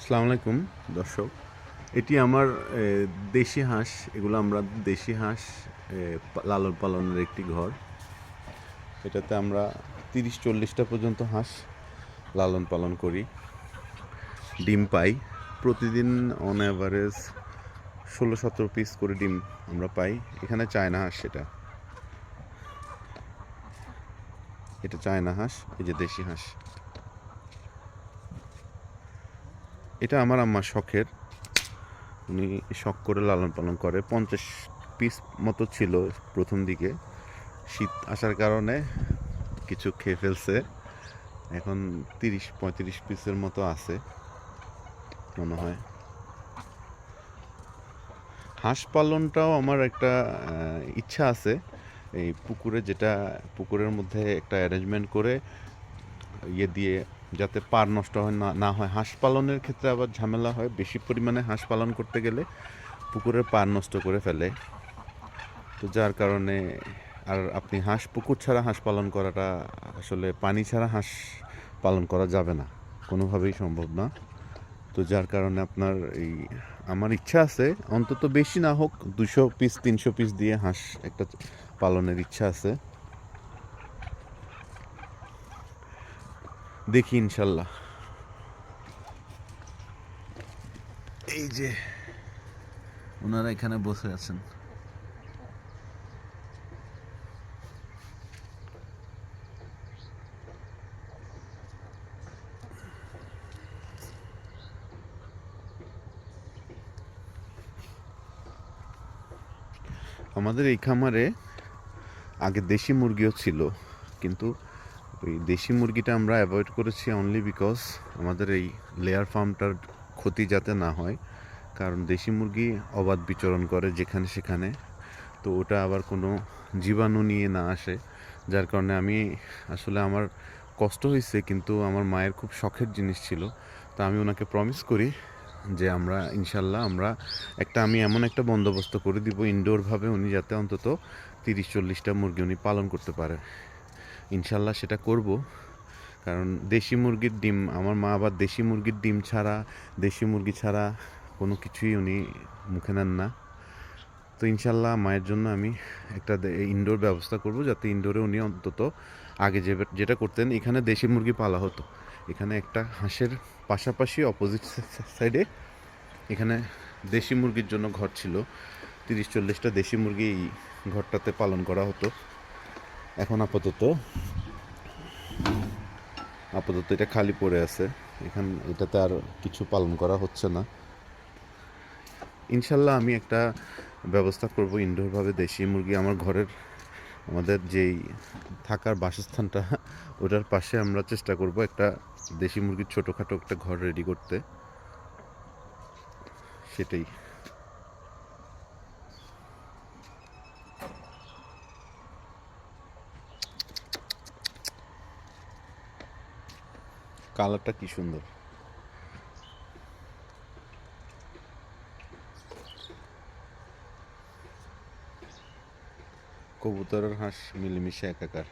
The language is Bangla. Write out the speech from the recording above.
আসসালামু আলাইকুম দর্শক। এটি আমার দেশি হাঁস। এগুলো আমরা দেশি হাঁস লালন পালনের একটি ঘর। এটাতে আমরা 30-40টা পর্যন্ত হাঁস লালন পালন করি। ডিম পাই প্রতিদিন অন অ্যাভারেজ 16-17 পিস করে ডিম আমরা পাই। এখানে চায়না হাঁস, এটা চায়না হাঁস, এই যে দেশি হাঁস। এটা আমার আম্মার শখের, উনি শখ করে লালন পালন করে। 50 পিস মতো ছিল প্রথম দিকে, শীত আসার কারণে কিছু খেয়ে ফেলছে। এখন 30-35 পিসের মতো আছে মনে হয়। হাঁস পালনটাও আমার একটা ইচ্ছা আছে। এই পুকুরের মধ্যে একটা অ্যারেঞ্জমেন্ট করে দিয়ে, যাতে পার নষ্ট হয় না হয়। হাঁস পালনের ক্ষেত্রে আবার ঝামেলা হয়, বেশি পরিমাণে হাঁস পালন করতে গেলে পুকুরের পার নষ্ট করে ফেলে। তো যার কারণে আর আপনি পুকুর ছাড়া হাঁস পালন করাটা, আসলে পানি ছাড়া হাঁস পালন করা যাবে না, কোনোভাবেই সম্ভব না। তো যার কারণে আমার ইচ্ছা আছে, অন্তত বেশি না হোক 200 পিস 300 পিস দিয়ে হাঁস একটা পালনের ইচ্ছা আছে। দেখি ইনশাল্লাহ। এই যে ওনারা এখানে বসে আছেন। আমাদের এই খামারে আগে দেশি মুরগিও ছিল, কিন্তু ওই দেশি মুরগিটা আমরা অ্যাভয়েড করেছি অনলি বিকজ আমাদের এই লেয়ার ফার্মটার ক্ষতি যাতে না হয়। কারণ দেশি মুরগি অবাধ বিচরণ করে যেখানে সেখানে, তো ওটা আবার কোনো জীবাণু নিয়ে না আসে। যার কারণে আসলে আমার কষ্ট হয়েছে, কিন্তু আমার মায়ের খুব শখের জিনিস ছিল। তো আমি ওনাকে প্রমিস করি যে ইনশাল্লাহ আমি এমন একটা বন্দোবস্ত করে দিব ইনডোরভাবে, উনি যাতে অন্তত 30-40টা মুরগি উনি পালন করতে পারে। ইনশাল্লাহ সেটা করব। কারণ দেশি মুরগির ডিম, আমার মা আবার দেশি মুরগি ছাড়া কোনো কিছুই উনি মুখে নেন না। তো ইনশাল্লাহ মায়ের জন্য আমি একটা ইনডোর ব্যবস্থা করব, যাতে ইনডোরে উনি অন্তত আগে যেটা করতেন, এখানে দেশি মুরগি পালা হতো। এখানে একটা হাঁসের পাশাপাশি অপোজিট সাইডে এখানে দেশি মুরগির জন্য ঘর ছিল। 30-40টা দেশি মুরগি এই ঘরটাতে পালন করা হতো। এখন আপাতত এটা খালি পড়ে আছে। এটাতে আর কিছু পালন করা হচ্ছে না। ইনশাল্লাহ আমি একটা ব্যবস্থা করব ইনডোরভাবে দেশি মুরগি আমাদের যেই থাকার বাসস্থানটা, ওটার পাশে আমরা চেষ্টা করব একটা দেশি মুরগির ছোটোখাটো একটা ঘর রেডি করতে। সেটাই। কালারটা কি সুন্দর! কবুতর আর হাঁস মিলেমিশে একাকার।